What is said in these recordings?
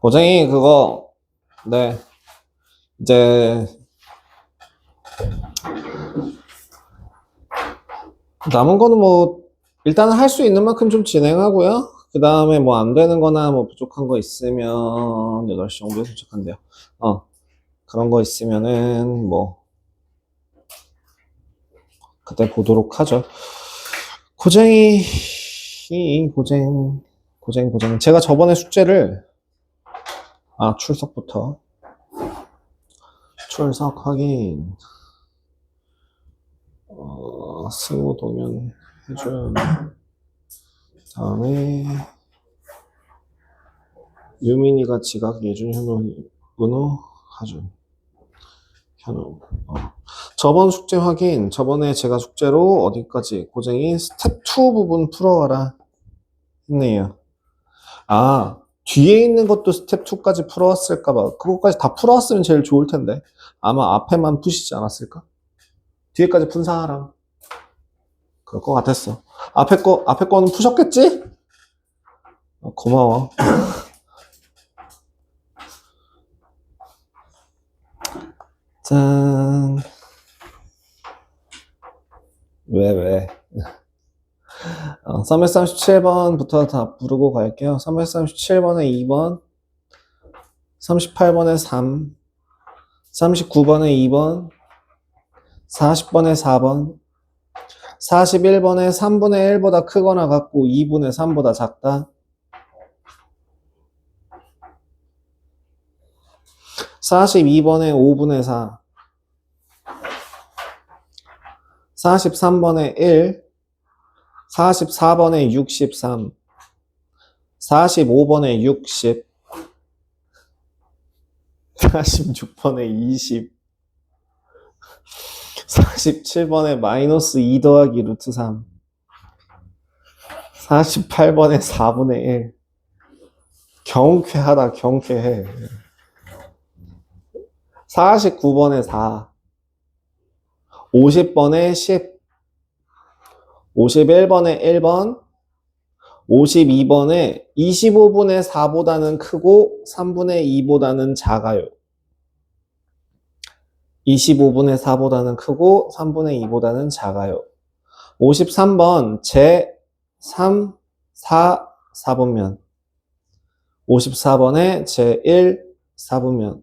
고쟁이 그거 네 이제 남은 거는 뭐 일단은 할 수 있는 만큼 좀 진행하고요. 그 다음에 뭐 안 되는 거나 뭐 부족한 거 있으면 8시 정도에 도착한대요. 그런 거 있으면은 뭐 그때 보도록 하죠. 고쟁이 제가 저번에 숙제를 출석부터 출석 확인 승우 동현 해준 다음에 유민이가 지각 예준 현우 은호 하준 현우 저번 숙제 확인 저번에 제가 숙제로 어디까지 고쟁이 스텝 2 부분 풀어와라 했네요. 뒤에 있는 것도 스텝 2까지 풀어왔을까봐 그것까지 다 풀어왔으면 제일 좋을 텐데 아마 앞에만 푸시지 않았을까? 뒤에까지 푼 사람 그럴 것 같았어. 앞에 거는 푸셨겠지? 고마워. 짠. 왜? 337번부터 다 부르고 갈게요. 337번에 2번, 38번에 3, 39번에 2번, 40번에 4번, 41번에 3분의 1보다 크거나 같고 2분의 3보다 작다. 42번에 5분의 4, 43번에 1, 44번에 63, 45번에 60, 46번에 20, 47번에 마이너스 2 더하기 루트 3, 48번에 4분의 1. 경쾌하다, 경쾌해. 49번에 4, 50번에 10, 51번에 1번, 52번에 25분의 4보다는 크고 3분의 2보다는 작아요. 25분의 4보다는 크고 3분의 2보다는 작아요. 53번 제 3, 4, 4분면 54번에 제 1, 4분면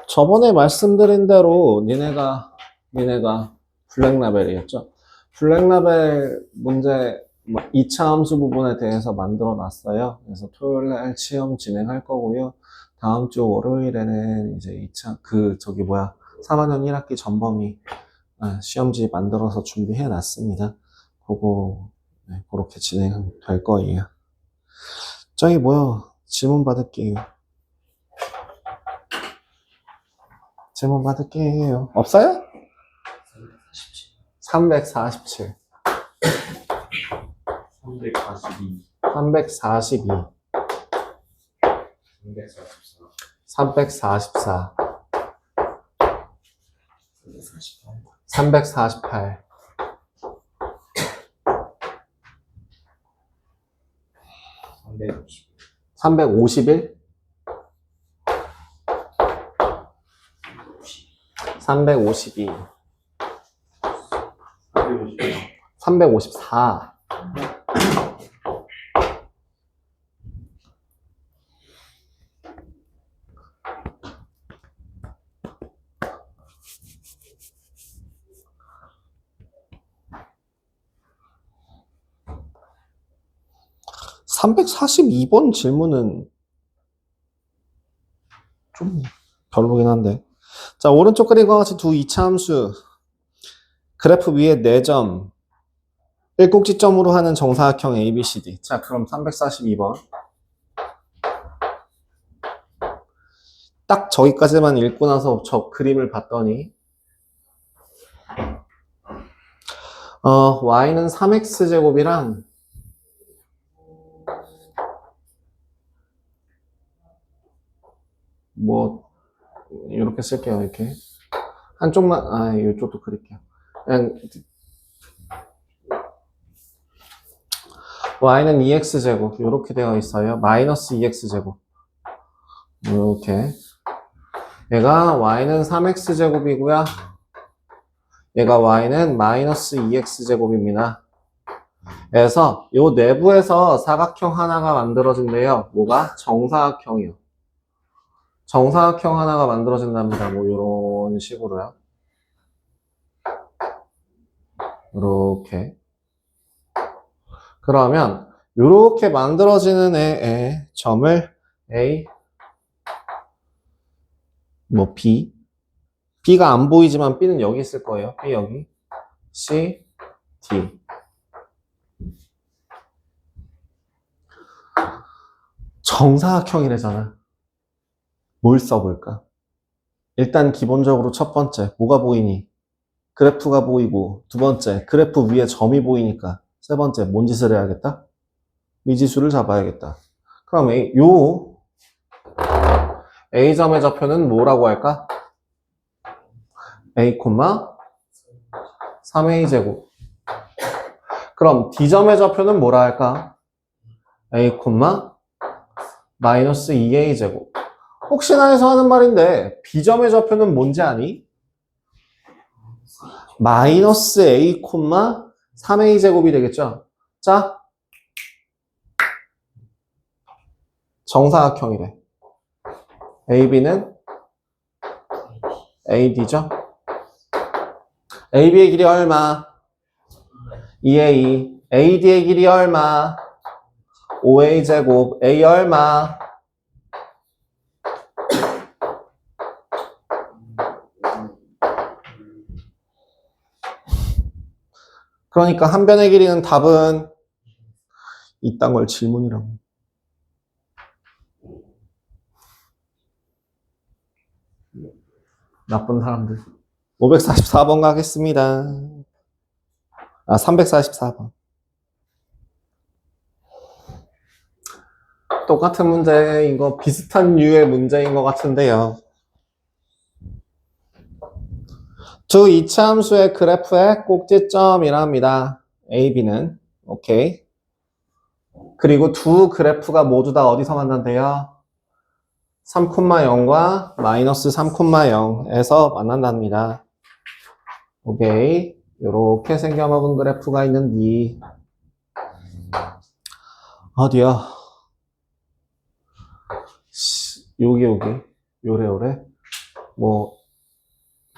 저번에 말씀드린 대로 니네가 블랙라벨이었죠. 블랙라벨 문제 2차 함수 부분에 대해서 만들어 놨어요. 그래서 토요일날 시험 진행할 거고요. 다음 주 월요일에는 이제 2차 3학년 1학기 전범위 시험지 만들어서 준비해 놨습니다. 그거 그렇게 진행될 거예요. 저기 질문 받을게요. 질문 받을게요. 없어요? 347. 342. 342. 344. 348. 351? 352. 354. 342번 질문은 좀 별로긴 한데. 자, 오른쪽 그림과 같이 두 이차함수. 그래프 위에 4점. 1꼭지점으로 하는 정사각형 ABCD. 자, 그럼 342번. 딱 저기까지만 읽고 나서 저 그림을 봤더니 y는 3x제곱이랑 뭐 이렇게 쓸게요. 이렇게 한쪽만 이쪽도 그릴게요. 그냥 y는 2x제곱 이렇게 되어 있어요. 마이너스 2x제곱 이렇게 얘가 y는 3x제곱이고요. 얘가 y는 마이너스 2x제곱입니다. 그래서 요 내부에서 사각형 하나가 만들어진대요. 뭐가? 정사각형이요. 정사각형 하나가 만들어진답니다. 뭐 요런 식으로요. 이렇게. 그러면 요렇게 만들어지는 애의 점을 A, 뭐 B, B가 안 보이지만 B는 여기 있을 거예요. B 여기, C, D. 정사각형이래잖아. 뭘 써볼까? 일단 기본적으로 첫 번째, 뭐가 보이니? 그래프가 보이고, 두 번째, 그래프 위에 점이 보이니까, 세 번째, 뭔 짓을 해야겠다? 미지수를 잡아야겠다. 그럼 요 A점의 좌표는 뭐라고 할까? A, 3A제곱. 그럼 D점의 좌표는 뭐라 할까? A, 마이너스 2A제곱. 혹시나 해서 하는 말인데 B점의 좌표는 뭔지 아니? 마이너스 A, 3A제곱이 되겠죠? 자, 정사각형이래. AB는 AD죠? AB의 길이 얼마? 2A. AD의 길이 얼마? 5A제곱. A 얼마? 그러니까 한 변의 길이는 답은 이딴 걸 질문이라고. 나쁜 사람들. 544번 가겠습니다. 344번. 똑같은 문제인 거, 비슷한 류의 문제인 것 같은데요. 두 이차함수의 그래프의 꼭지점이랍니다. A, B는. 오케이. 그리고 두 그래프가 모두 다 어디서 만난대요? 3,0과 마이너스 3,0에서 만난답니다. 오케이. 요렇게 생겨먹은 그래프가 있는데 어디요? 여기 요래 뭐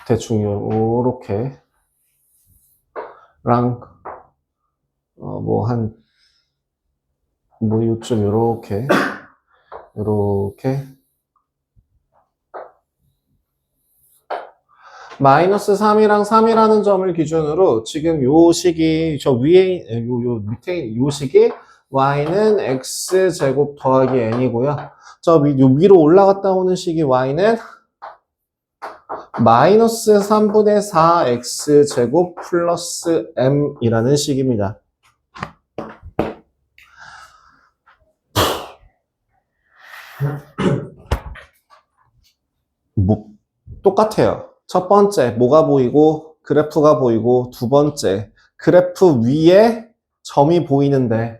대충 요렇게 랑 뭐 요쯤 요렇게 마이너스 3이랑 3이라는 점을 기준으로 지금 요 식이 저 위에 요 밑에 요 식이 y는 x제곱 더하기 n이고요. 저 위로 올라갔다 오는 식이 y는 마이너스 3분의 4 x제곱 플러스 m이라는 식입니다. 뭐 똑같아요. 첫 번째 뭐가 보이고 그래프가 보이고 두 번째 그래프 위에 점이 보이는데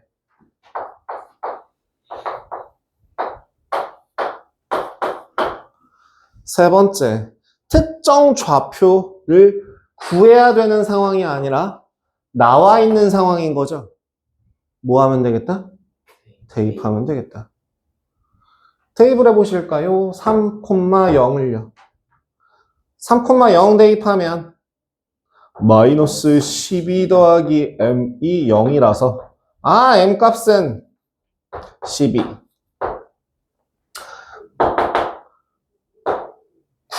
세 번째 특정 좌표를 구해야 되는 상황이 아니라 나와 있는 상황인 거죠. 뭐 하면 되겠다? 대입하면 되겠다. 대입을 해보실까요? 3,0을요. 3,0 대입하면 마이너스 12 더하기 m이 0이라서 m 값은 12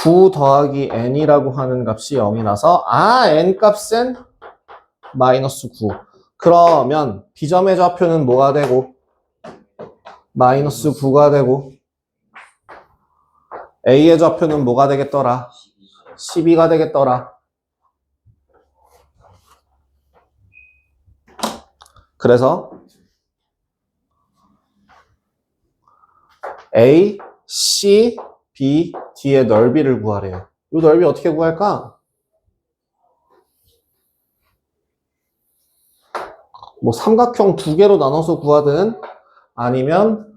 9 더하기 n이라고 하는 값이 0이라서 n 값은 마이너스 9 그러면 B점의 좌표는 뭐가 되고 마이너스 9가 되고 A의 좌표는 뭐가 되겠더라 12가 되겠더라. 그래서 A, C, B, D의 넓이를 구하래요. 이 넓이 어떻게 구할까? 뭐 삼각형 두 개로 나눠서 구하든 아니면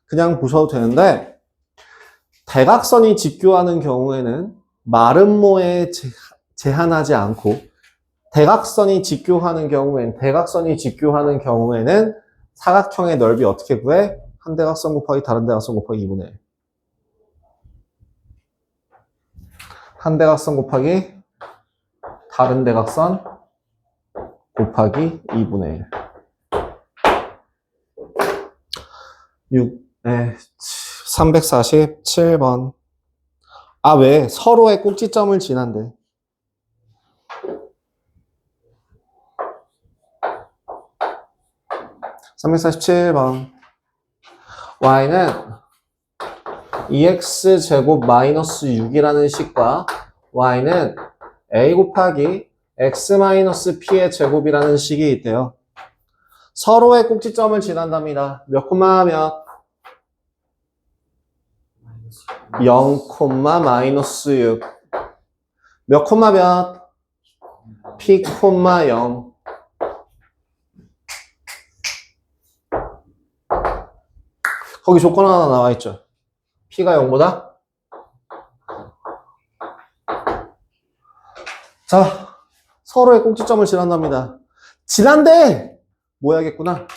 그냥 보셔도 되는데, 대각선이 직교하는 경우에는 마름모에 제한하지 않고 대각선이 직교하는 경우에는 사각형의 넓이 어떻게 구해? 한 대각선 곱하기 다른 대각선 곱하기 2분의 1. 한 대각선 곱하기 다른 대각선 곱하기 2분의 1. 347번. 아, 왜? 서로의 꼭지점을 지난대. (347번) y는 2x제곱 마이너스 6이라는 식과 y는 a 곱하기 x 마이너스 p의 제곱이라는 식이 있대요. 서로의 꼭지점을 지난답니다. 몇 콤마 몇? 0, 마이너스 6. 몇 콤마 몇? p, 0. 거기 조건 하나 나와 있죠. p가 0보다? 자, 서로의 꼭지점을 지난답니다. 지난데 뭐 해야겠구나?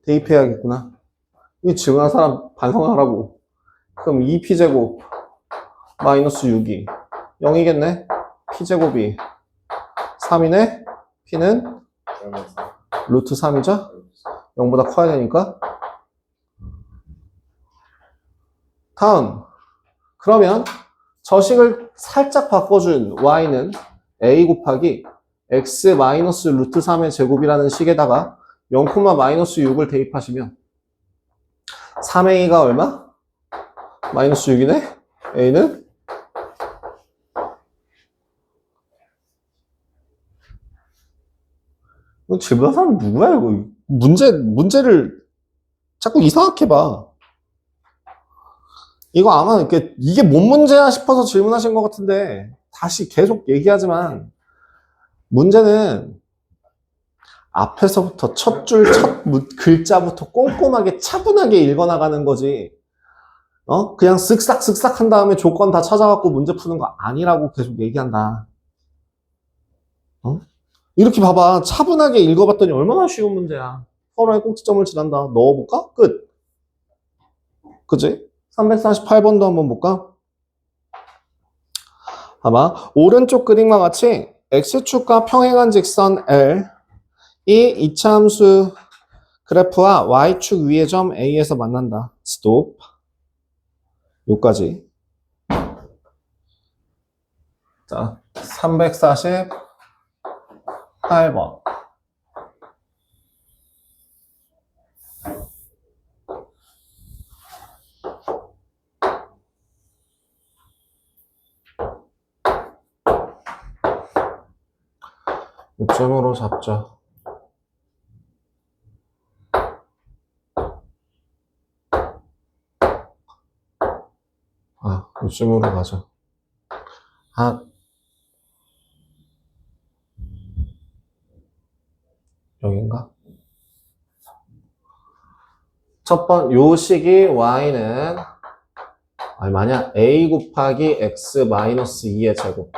대입해야겠구나. 이 지문한 사람 반성하라고. 그럼 2p제곱 마이너스 6이 0이겠네? p제곱이 3이네? p는 루트 3이죠? 0보다 커야 되니까. 다음, 그러면 저식을 살짝 바꿔준 y는 a 곱하기 x 마이너스 루트 3의 제곱이라는 식에다가 0, 마이너스 6을 대입하시면 3a가 얼마? 마이너스 6이네? a는? 이거 질문한 사람 누구야, 이거? 문제를 자꾸 이상하게 봐. 이거 아마 이게 뭔 문제야 싶어서 질문하신 것 같은데, 다시 계속 얘기하지만, 문제는 앞에서부터 첫 글자부터 꼼꼼하게 차분하게 읽어나가는 거지, 그냥 쓱싹쓱싹 한 다음에 조건 다 찾아갖고 문제 푸는 거 아니라고 계속 얘기한다. 이렇게 봐봐. 차분하게 읽어봤더니 얼마나 쉬운 문제야. 서로의 꼭지점을 지난다. 넣어볼까? 끝. 그치? 348번도 한번 볼까? 봐봐. 오른쪽 그림과 같이 x축과 평행한 직선 L 이 이차함수 그래프와 y축 위의 점 A에서 만난다. 스톱. 요까지. 자, 348번. 요점으로 잡죠. 아, 요점으로 가자. 아, 여긴가? 요 식이 y는 얼마냐? a 곱하기 x 마이너스 2의 제곱.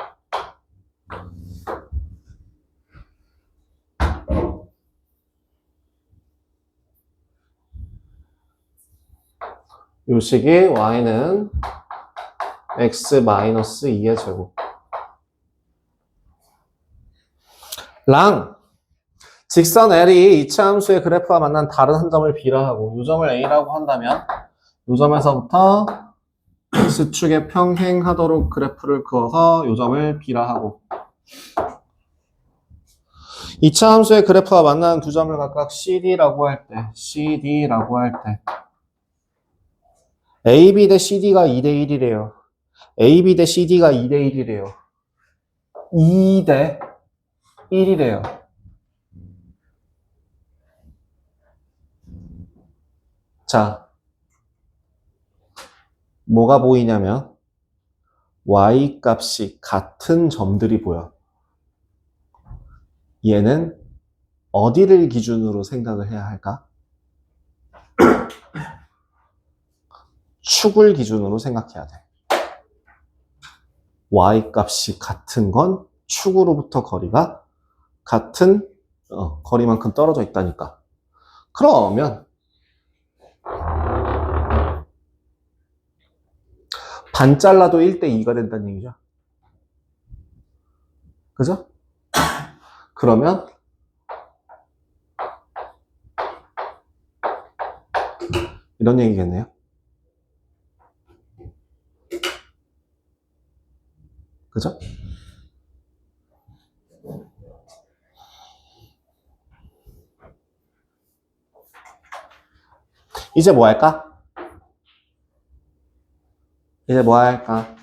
요 식이 y는 x 마이너스 2의 제곱. 랑 직선 L이 이차함수의 그래프와 만난 다른 한 점을 B라 하고 요 점을 A라고 한다면 요 점에서부터 X축에 평행하도록 그래프를 그어서 요 점을 B라 하고 이차함수의 그래프와 만나는 두 점을 각각 CD라고 할 때 AB 대 CD가 2대 1이래요. AB 대 CD가 2대 1이래요. 2 대 1이래요. 자, 뭐가 보이냐면 y 값이 같은 점들이 보여. 얘는 어디를 기준으로 생각을 해야 할까? 축을 기준으로 생각해야 돼. y 값이 같은 건 축으로부터 거리가 같은 거리만큼 떨어져 있다니까. 그러면 반 잘라도 1대2가 된다는 얘기죠. 그죠? 그러면 이런 얘기겠네요. 그죠? 이제 뭐 할까? 이제 뭐 할까?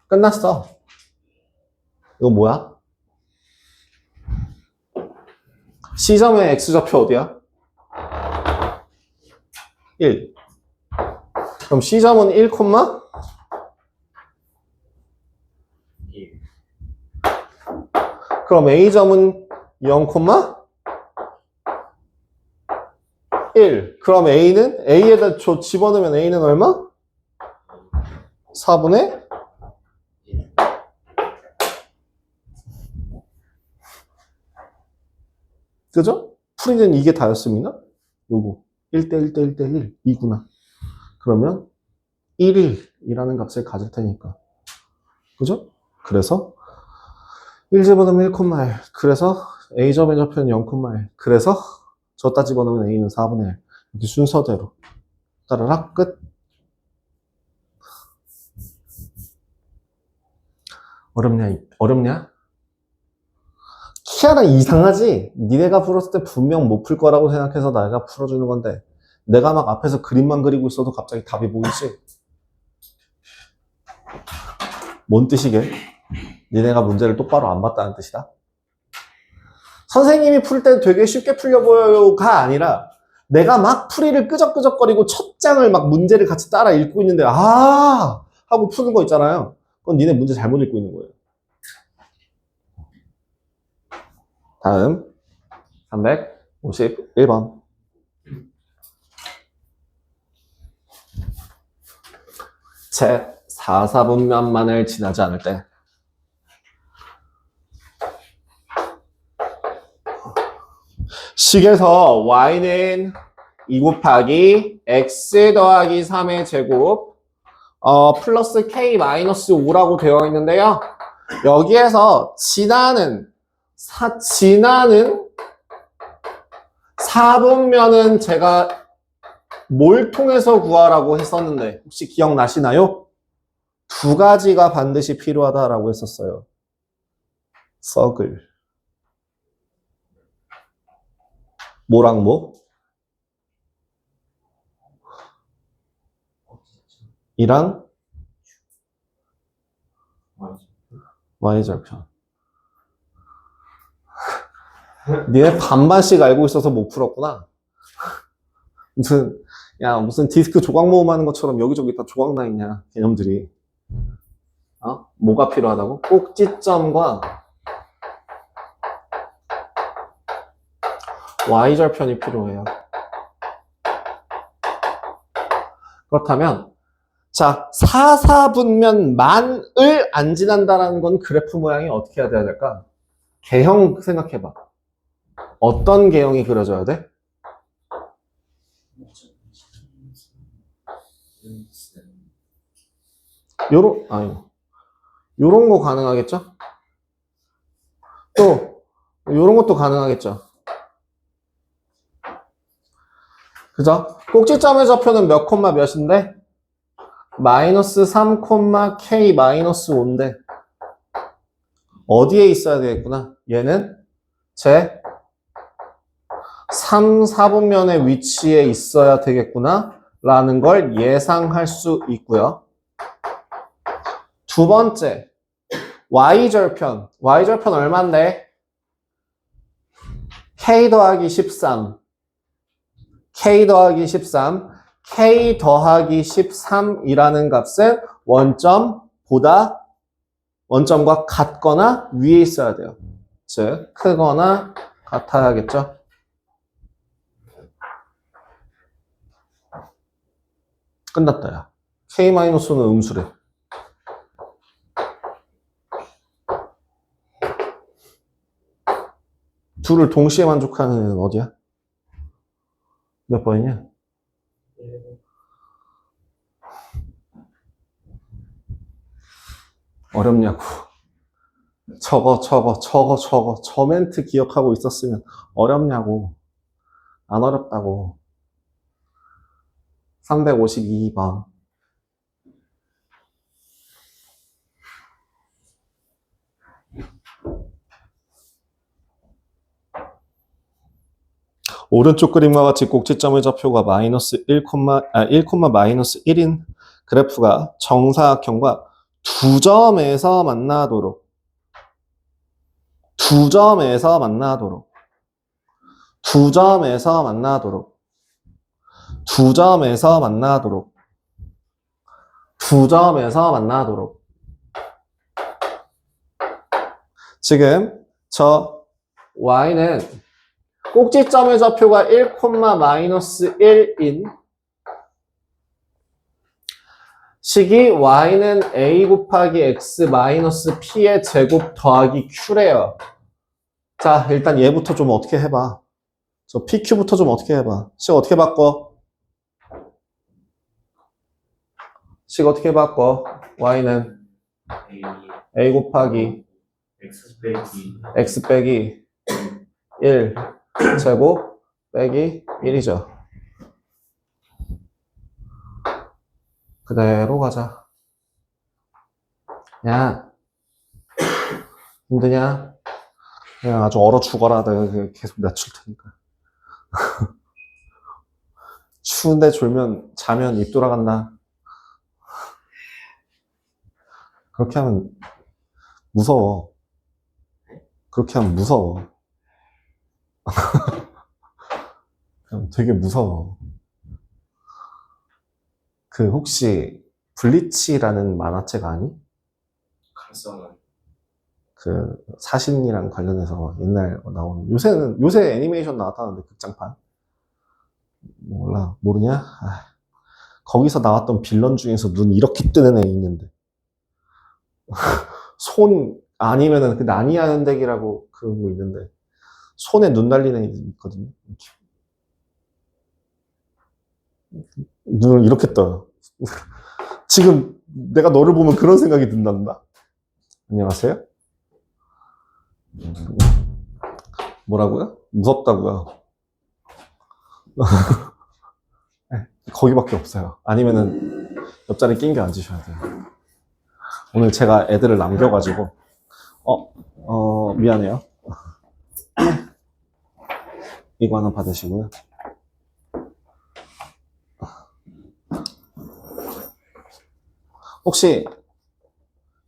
끝났어. 이거 뭐야? C점의 X좌표 어디야? 1. 그럼 C점은 1, 그럼 A점은 0, 1. 그럼 A에다 집어넣으면 A는 얼마? 4분의 그죠? 풀이는 이게 다였습니다. 요거 1대 1대 1대 1 2구나. 그러면 1이라는 값을 가질 테니까. 그죠? 그래서 1 집어넣으면 1, 1. 그래서 A점의 좌표는 0, 1. 그래서 저따 집어넣으면 A는 4분의 1. 이렇게 순서대로. 따라락 끝. 어렵냐? 키아나 이상하지? 니네가 풀었을 때 분명 못 풀 거라고 생각해서 내가 풀어주는 건데 내가 막 앞에서 그림만 그리고 있어도 갑자기 답이 보이지? 뭔 뜻이게? 니네가 문제를 똑바로 안 봤다는 뜻이다? 선생님이 풀 때 되게 쉽게 풀려 보여요가 아니라 내가 막 풀이를 끄적끄적거리고 첫 장을 막 문제를 같이 따라 읽고 있는데 하고 푸는 거 있잖아요. 그건 니네 문제 잘못 읽고 있는 거예요. 다음 351번 제 4사분면만을 지나지 않을 때 식에서 y는 2 곱하기 x 더하기 3의 제곱 플러스 k 마이너스 5라고 되어 있는데요. 여기에서 지나는 4분면은 제가 뭘 통해서 구하라고 했었는데 혹시 기억나시나요? 두 가지가 반드시 필요하다라고 했었어요. 서글 뭐랑 뭐? 이랑 y절편. 니네 반반씩 알고 있어서 못 풀었구나. 무슨 디스크 조각 모음 하는 것처럼 여기저기 다 조각 나 있냐, 개념들이. 뭐가 필요하다고? 꼭지점과 y절편이 필요해요. 그렇다면, 자, 4사분면만을 안 지난다라는 건 그래프 모양이 어떻게 해야 될까? 개형 생각해봐. 어떤 개형이 그려져야 돼? 요런 거 가능하겠죠? 또, 요런 것도 가능하겠죠? 그죠? 꼭지점의 좌표는 몇 콤마 몇인데? 마이너스 3, k 마이너스 5인데 어디에 있어야 되겠구나? 얘는 제 3, 4분면의 위치에 있어야 되겠구나 라는 걸 예상할 수 있고요. 두 번째, y절편. y절편 얼만데? k 더하기 13. k 더하기 13. k 더하기 13이라는 값은 원점과 같거나 위에 있어야 돼요. 즉 크거나 같아야겠죠. 끝났다 야. k-는 음수래. 둘을 동시에 만족하는 애는 어디야? 몇 번이냐? 어렵냐고. 저 멘트 기억하고 있었으면 어렵냐고. 안 어렵다고. 352번. 오른쪽 그림과 같이 꼭지점의 좌표가 마이너스 1, 마이너스 1인 그래프가 정사각형과 두 점에서 만나도록 지금 저 y는 꼭지점의 좌표가 1, 마이너스 1인 식이 y는 a 곱하기 x 마이너스 p의 제곱 더하기 q래요. 자, 일단 얘부터 좀 어떻게 해봐. 저 pq부터 좀 어떻게 해봐. 식 어떻게 바꿔? y는 a 곱하기 x 빼기 1 제곱 빼기 1이죠. 그대로 가자. 야, 힘드냐? 그냥 아주 얼어 죽어라. 내가 계속 낮출 테니까. 추운데 자면 입 돌아간다. 그렇게 하면 무서워. 되게 무서워. 혹시 블리치라는 만화책 아니? 사신이랑 관련해서 옛날 나오는 요새 애니메이션 나왔다는데 극장판 몰라 모르냐? 거기서 나왔던 빌런 중에서 눈 이렇게 뜨는 애 있는데 손 아니면은 그 나니아 연대기라고 그런 거 있는데 손에 눈 달리는 애 있거든요. 눈을 이렇게 떠요. 지금 내가 너를 보면 그런 생각이 든단다. 안녕하세요? 뭐라고요? 무섭다고요. 거기밖에 없어요. 아니면은 옆자리 낑겨 앉으셔야 돼요. 오늘 제가 애들을 남겨가지고 미안해요. 이거 하나 받으시고요. 혹시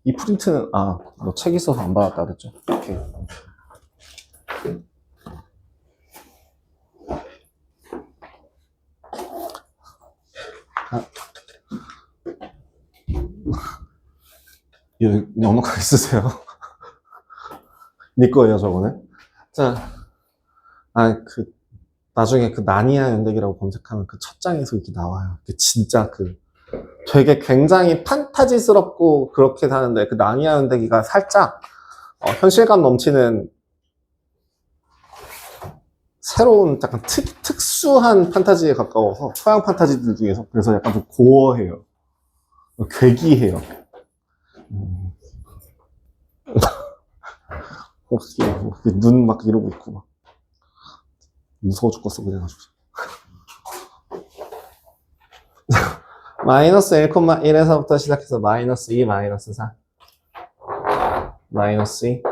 이 프린트는 너 책 있어서 안 받았다 그랬죠? 오케이. 넉넉하게 쓰세요. 네 거예요, 저거는. 자, 나중에 나니아 연대기라고 검색하면 그 첫 장에서 이렇게 나와요. 진짜 되게 굉장히 판타지스럽고 그렇게 사는데 나니아 연대기가 살짝 현실감 넘치는 새로운 약간 특수한 판타지에 가까워서 서양 판타지들 중에서 그래서 약간 좀 고어해요. 괴기해요. 눈 막 이러고 있고 막 무서워 죽겠어 그래가지고. 마이너스 1,1에서부터 시작해서 마이너스 2, 마이너스 4 마이너스 2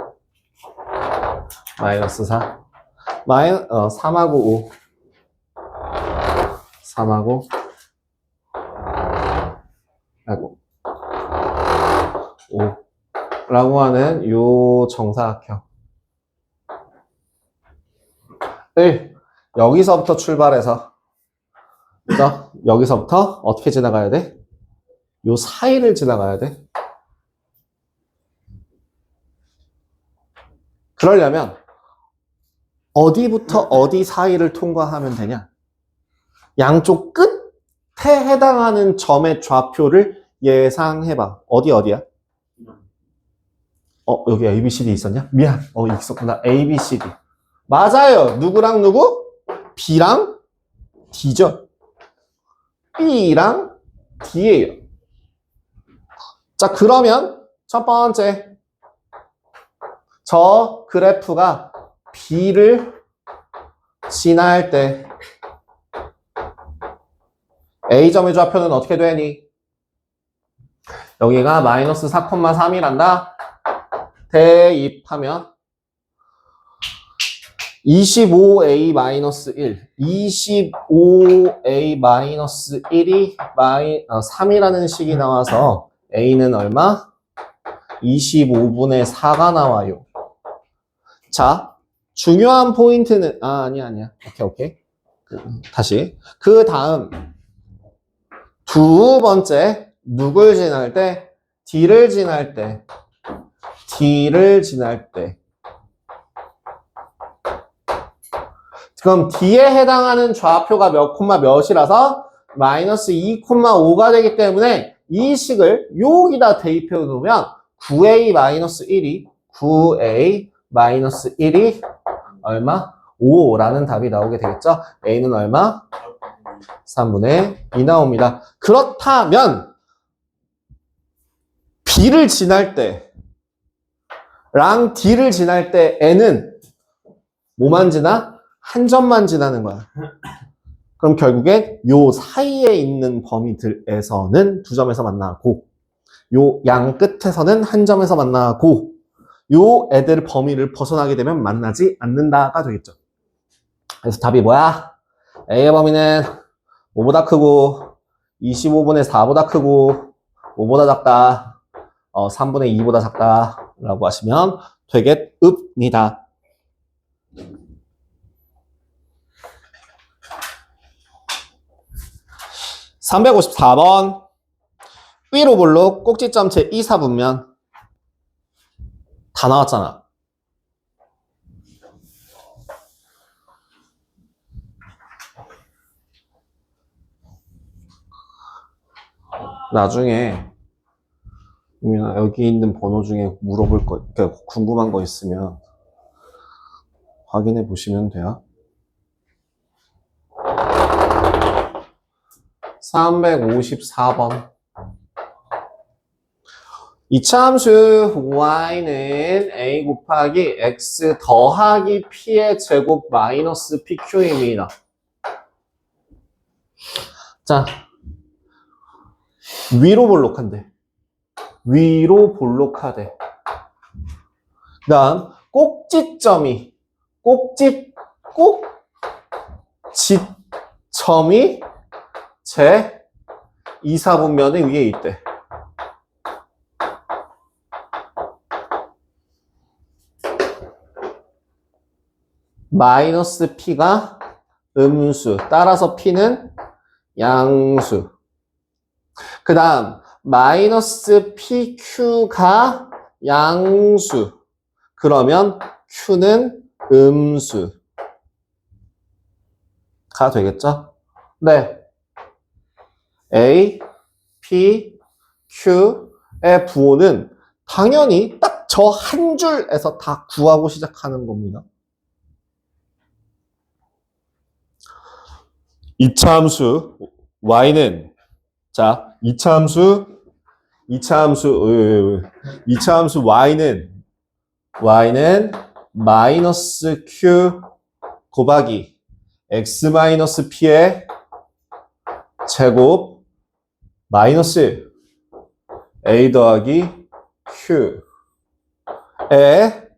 마이너스 4 3하고 5 3하고 아이고 5 라고 하는 요 정사각형 여기서부터 출발해서 그래서 여기서부터 어떻게 지나가야 돼? 요 사이를 지나가야 돼. 그러려면 어디부터 어디 사이를 통과하면 되냐? 양쪽 끝에 해당하는 점의 좌표를 예상해봐. 어디야? 여기 ABCD 있었냐? 미안. 있었구나. ABCD. 맞아요. 누구랑 누구? B랑 D죠. B랑 D예요. 자, 그러면 첫 번째. 저 그래프가 B를 지나할 때 A점의 좌표는 어떻게 되니? 여기가 마이너스 4,3이란다. 대입하면 25A-1, 25A-1이 3이라는 식이 나와서 A는 얼마? 25분의 4가 나와요. 자, 중요한 포인트는 아니야. 오케이. 다시. 그 다음 두 번째 누굴 지날 때? D를 지날 때. 그럼 D에 해당하는 좌표가 몇 콤마 몇이라서 마이너스 2,5가 되기 때문에 이 식을 여기다 대입해 놓으면 9A-1이 얼마? 5라는 답이 나오게 되겠죠? A는 얼마? 3분의 2 나옵니다. 그렇다면 B를 지날 때랑 D를 지날 때 N은 뭐만 지나? 한 점만 지나는 거야. 그럼 결국엔 요 사이에 있는 범위들에서는 두 점에서 만나고 요 양 끝에서는 한 점에서 만나고 요 애들 범위를 벗어나게 되면 만나지 않는다가 되겠죠. 그래서 답이 뭐야? A의 범위는 5보다 크고 25분의 4보다 크고 5보다 작다. 3분의 2보다 작다 라고 하시면 되겠습니다. 354번 위로 볼록 꼭지점체 2, 4분면 다 나왔잖아. 나중에 여기 있는 번호 중에 물어볼 거, 그러니까 궁금한 거 있으면 확인해 보시면 돼요. 354번. 이차함수 y는 a 곱하기 x 더하기 p의 제곱 마이너스 pq입니다. 자, 위로 볼록하대. 그 다음 꼭지점이 제 2, 4분면에 위에 있대. 마이너스 p가 음수, 따라서 p는 양수. 그 다음 마이너스 pq가 양수. 그러면 q는 음수가 되겠죠? 네. A, P, Q의 부호는 당연히 딱 저 한 줄에서 다 구하고 시작하는 겁니다. 이차함수 y는 이차함수 y는 마이너스 q 곱하기 x 마이너스 p의 제곱 마이너스 a 더하기 q의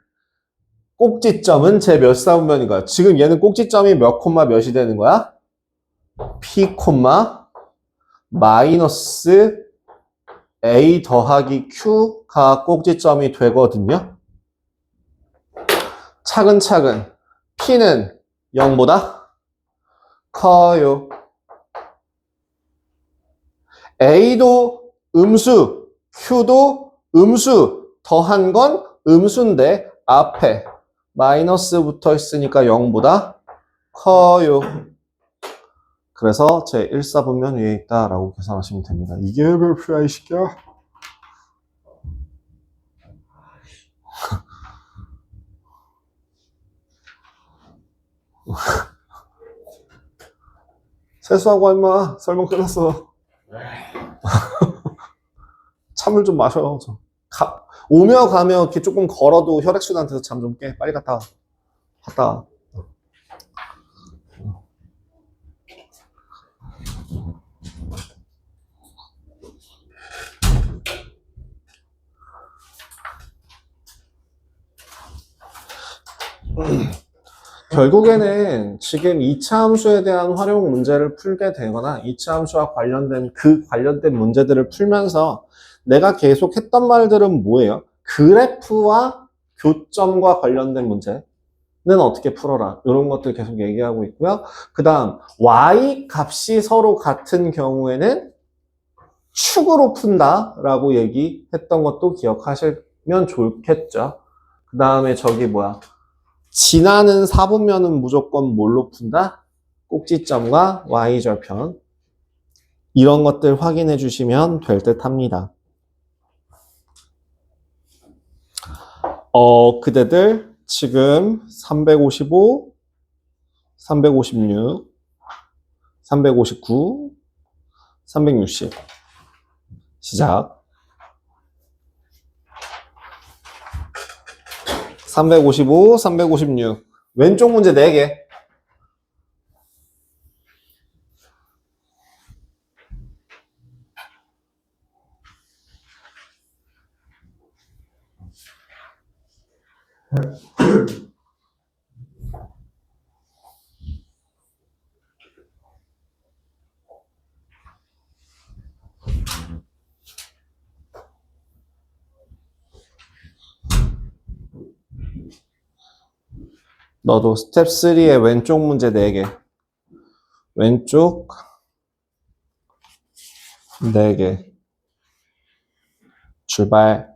꼭지점은 제 몇 사분면인가요? 지금 얘는 꼭지점이 몇 콤마 몇이 되는 거야? p 콤마 마이너스 a 더하기 q가 꼭지점이 되거든요. 차근차근 p는 0보다 커요. A도 음수, Q도 음수, 더한 건 음수인데 앞에 마이너스 붙어 있으니까 0보다 커요. 그래서 제 1사분면 위에 있다라고 계산하시면 됩니다. 이게 별표야, 이 새끼야. 세수하고 임마. 설명 끝났어. 참을 좀 마셔. 오며 가며 이렇게 조금 걸어도 혈액순환돼서 잠 좀 깨. 빨리 갔다 와. 결국에는 지금 2차 함수에 대한 활용 문제를 풀게 되거나 2차 함수와 관련된 관련된 문제들을 풀면서 내가 계속 했던 말들은 뭐예요? 그래프와 교점과 관련된 문제는 어떻게 풀어라. 이런 것들 계속 얘기하고 있고요. 그 다음 y 값이 서로 같은 경우에는 축으로 푼다라고 얘기했던 것도 기억하시면 좋겠죠. 그 다음에 저기 뭐야? 지나는 사분면은 무조건 뭘로 푼다? 꼭지점과 y절편. 이런 것들 확인해 주시면 될 듯 합니다. 그대들 지금 355, 356, 359, 360 시작. 355, 356 왼쪽 문제 4개. 너도 스텝 3의 왼쪽 문제 4개. 왼쪽 4개. 출발.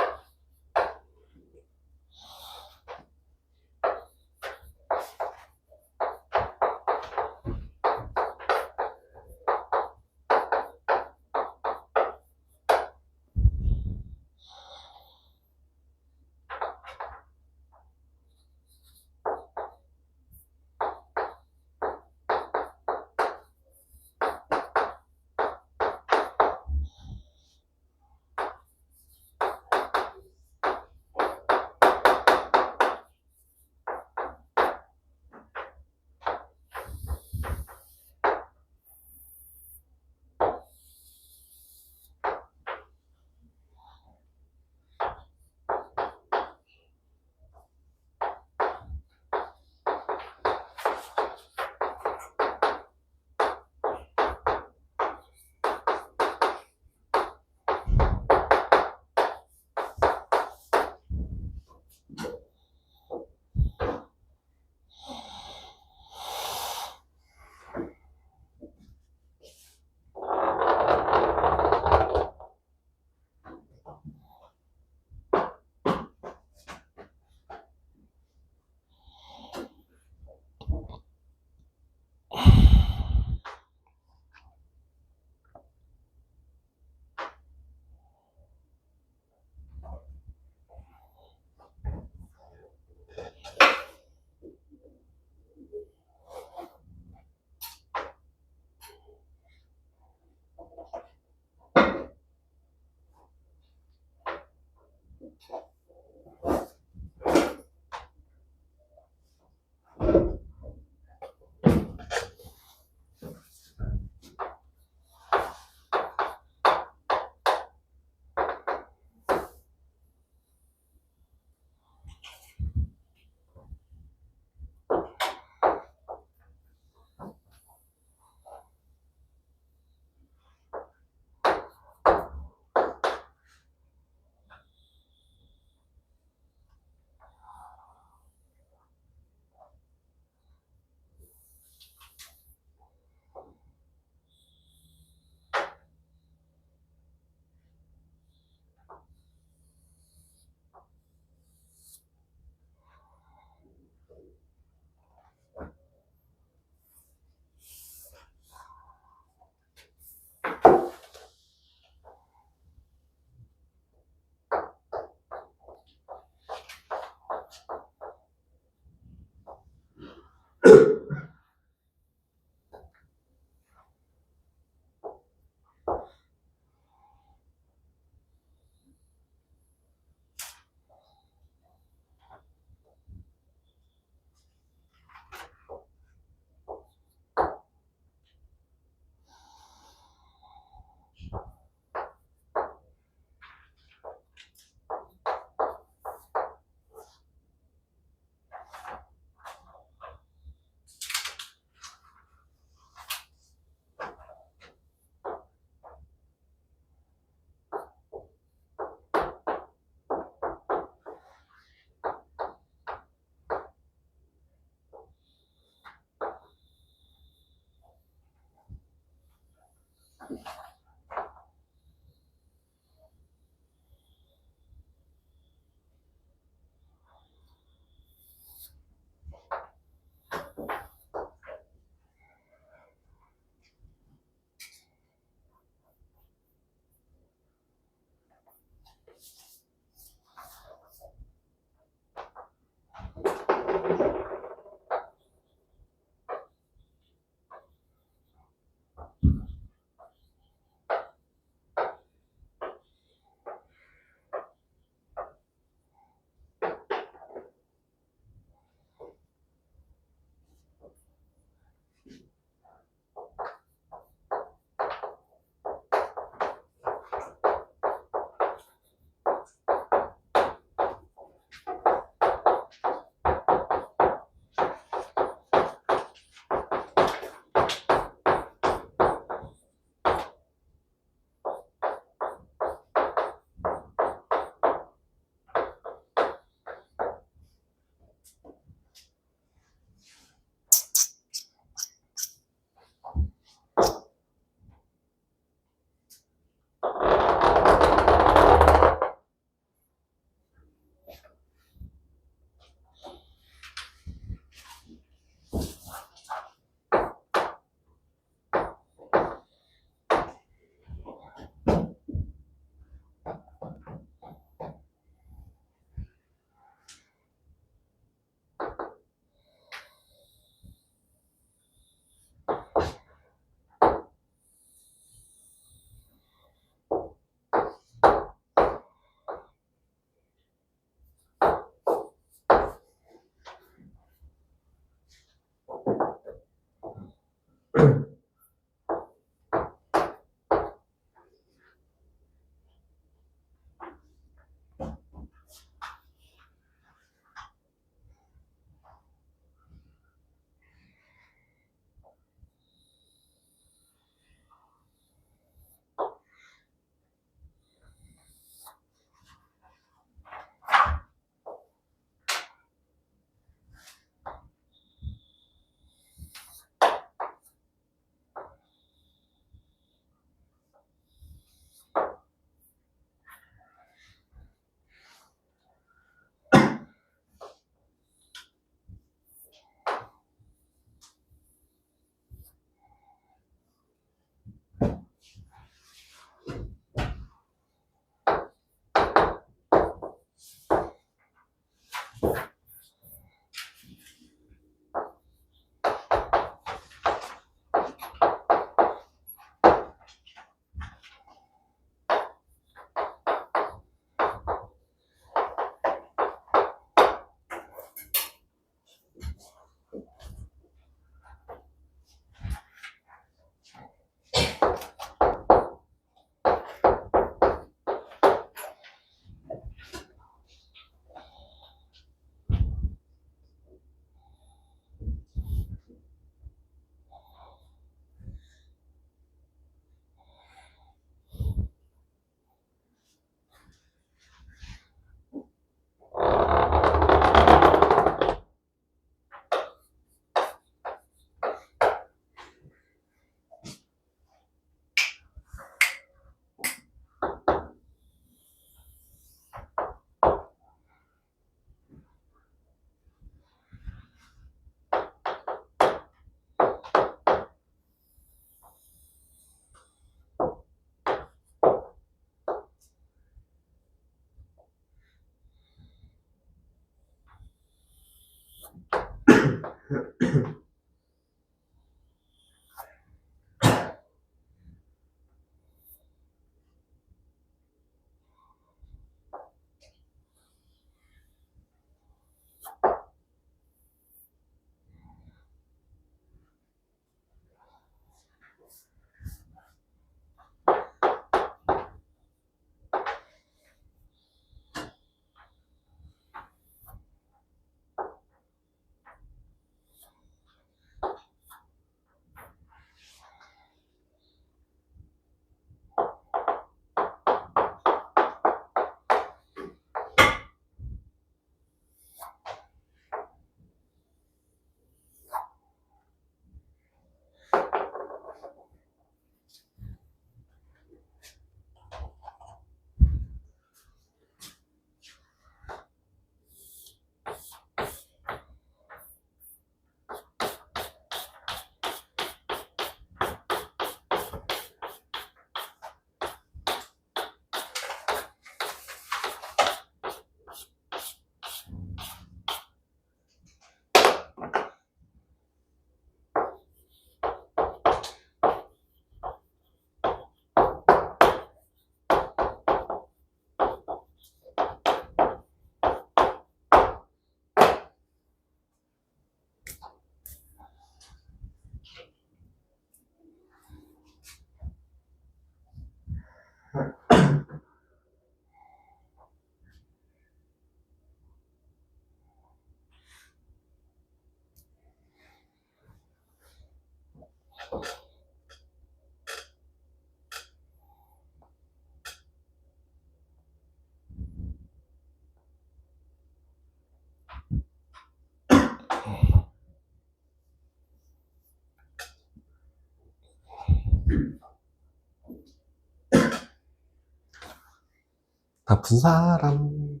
나쁜 사람.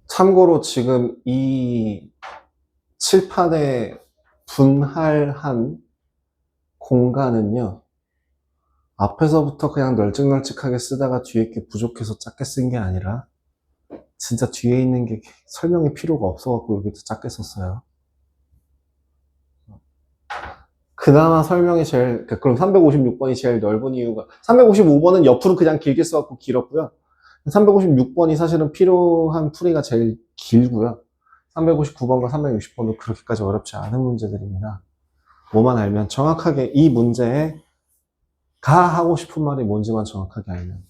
참고로 지금 이 칠판에 분할한 공간은요, 앞에서부터 그냥 널찍널찍하게 쓰다가 뒤에 게 부족해서 작게 쓴 게 아니라 진짜 뒤에 있는 게 설명이 필요가 없어갖고 여기도 작게 썼어요. 그나마 설명이 제일, 그럼 356번이 제일 넓은 이유가, 355번은 옆으로 그냥 길게 써갖고 길었고요. 356번이 사실은 필요한 풀이가 제일 길고요. 359번과 360번도 그렇게까지 어렵지 않은 문제들입니다. 뭐만 알면 정확하게 이 문제에 가 하고 싶은 말이 뭔지만 정확하게 알면.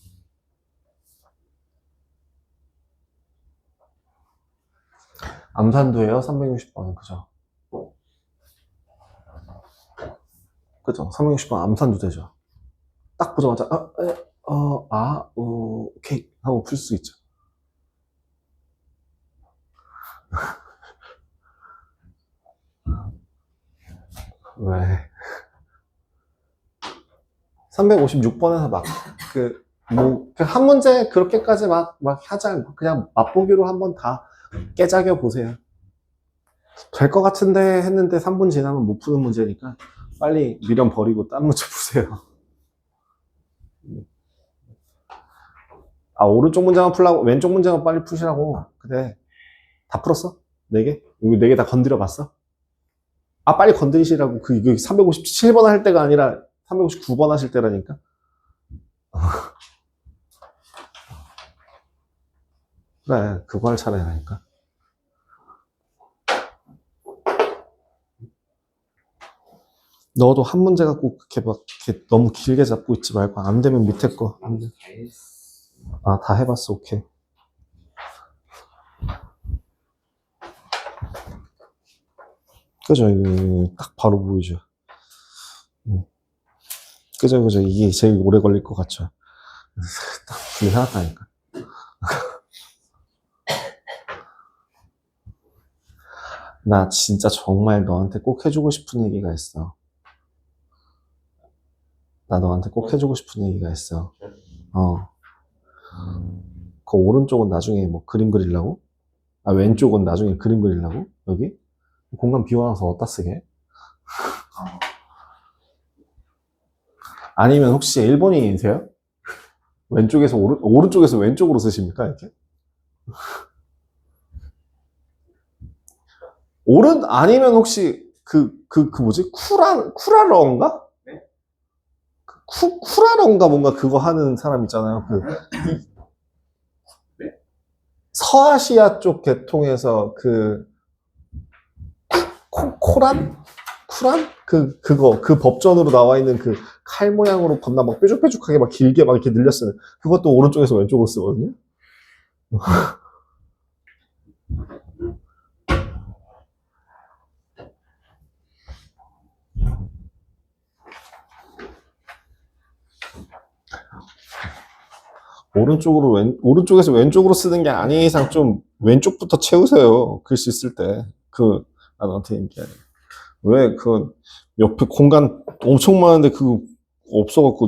암산도예요, 360번은. 그죠? 그죠? 360번 암산도 되죠. 딱 보자마자, 오케이. 하고 풀 수 있죠. 왜? 356번에서 막, 한 문제 그렇게까지 막 하지 않고, 그냥 맛보기로 한번 다 깨작여 보세요. 될 것 같은데 했는데 3분 지나면 못 푸는 문제니까, 빨리 미련 버리고 딴 문제 푸세요. 오른쪽 문제만 풀라고, 왼쪽 문제만 빨리 푸시라고. 그래. 다 풀었어? 4개? 이거 4개 다 건드려 봤어? 빨리 건드리시라고. 이거 357번 할 때가 아니라 359번 하실 때라니까. 그래, 그거 할 차례라니까. 너도 한 문제 갖고 이렇게 너무 길게 잡고 있지 말고, 안 되면 밑에 거. 안 돼. 다 해봤어. 오케이. 그죠? 딱 바로 보이죠? 그죠? 이게 제일 오래 걸릴 것 같죠? 딱 생각하니까. 나 진짜 정말 너한테 꼭 해주고 싶은 얘기가 있어. 나 너한테 꼭 해주고 싶은 얘기가 있어. 그 오른쪽은 나중에 뭐 그림 그리려고? 왼쪽은 나중에 그림 그리려고? 여기? 공간 비워놔서 어디다 쓰게? 아니면 혹시 일본인이세요? 왼쪽에서 오른쪽에서 왼쪽으로 쓰십니까? 이렇게? 아니면 혹시 뭐지? 쿠라런가? 네? 쿠라런가 뭔가 그거 하는 사람 있잖아요. 네? 서아시아 쪽 계통에서 코란? 쿠란? 그 법전으로 나와 있는 칼 모양으로 겁나 막 뾰족뾰족하게 막 길게 막 이렇게 늘렸어요. 그것도 오른쪽에서 왼쪽으로 쓰거든요. 오른쪽에서 왼쪽으로 쓰는 게 아닌 이상 좀 왼쪽부터 채우세요. 글씨 쓸 때. 나한테 얘기해. 왜 옆에 공간 엄청 많은데 그거 없어갖고.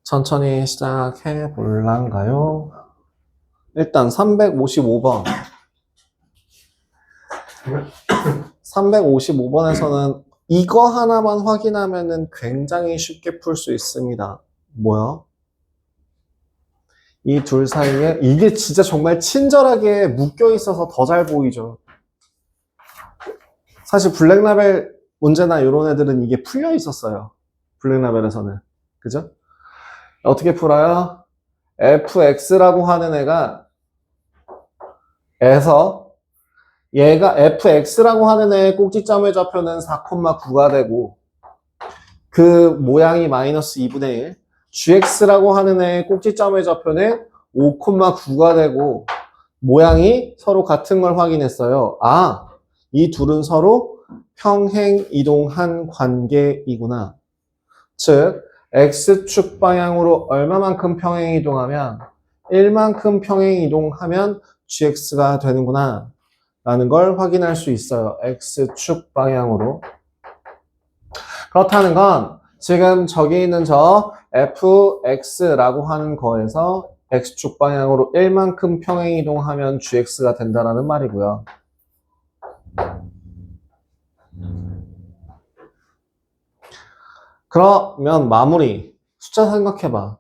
천천히 시작해 볼란가요? 일단 355번. 355번에서는 이거 하나만 확인하면은 굉장히 쉽게 풀 수 있습니다. 뭐야? 이 둘 사이에 이게 진짜 정말 친절하게 묶여 있어서 더 잘 보이죠. 사실 블랙라벨 문제나 이런 애들은 이게 풀려 있었어요. 블랙라벨에서는. 그죠? 어떻게 풀어요? fx라고 하는 애가 얘가 fx라고 하는 애의 꼭지점의 좌표는 4,9가 되고 그 모양이 마이너스 2분의 1 gx라고 하는 애의 꼭지점의 좌표는 5,9가 되고 모양이 서로 같은 걸 확인했어요. 아, 이 둘은 서로 평행 이동한 관계이구나. 즉 x축 방향으로 얼마만큼 평행 이동하면 1만큼 평행 이동하면 gx가 되는구나 라는 걸 확인할 수 있어요. x축 방향으로. 그렇다는 건 지금 저기 있는 저 fx라고 하는 거에서 x축 방향으로 1만큼 평행 이동하면 gx가 된다라는 말이고요. 그러면 마무리. 숫자 생각해봐.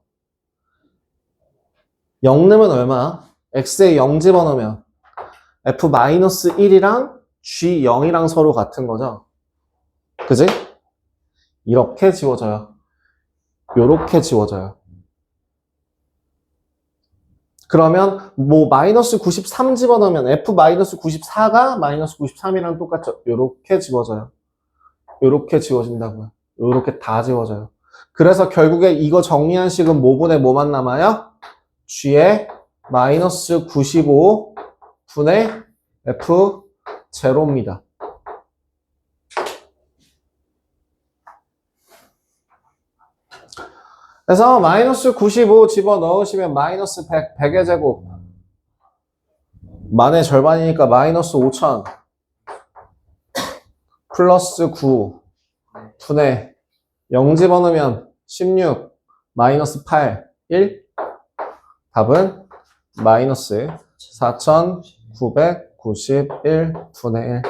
0 넣으면 얼마? x에 0 집어넣으면 f-1이랑 g0이랑 서로 같은 거죠. 그지? 이렇게 지워져요. 요렇게 지워져요. 그러면 뭐 마이너스 93 집어넣으면 f-94가 마이너스 93이랑 똑같죠. 요렇게 지워져요. 요렇게 지워진다고요. 요렇게 다 지워져요. 그래서 결국에 이거 정리한 식은 뭐분의 뭐만 남아요? g에 마이너스 95 분의 f0입니다. 그래서 마이너스 95 집어넣으시면 마이너스 100, 100의 제곱 만의 절반이니까 마이너스 5000 플러스 9 분의 0 집어넣으면 16 마이너스 8 1 답은 마이너스 4991 분의 1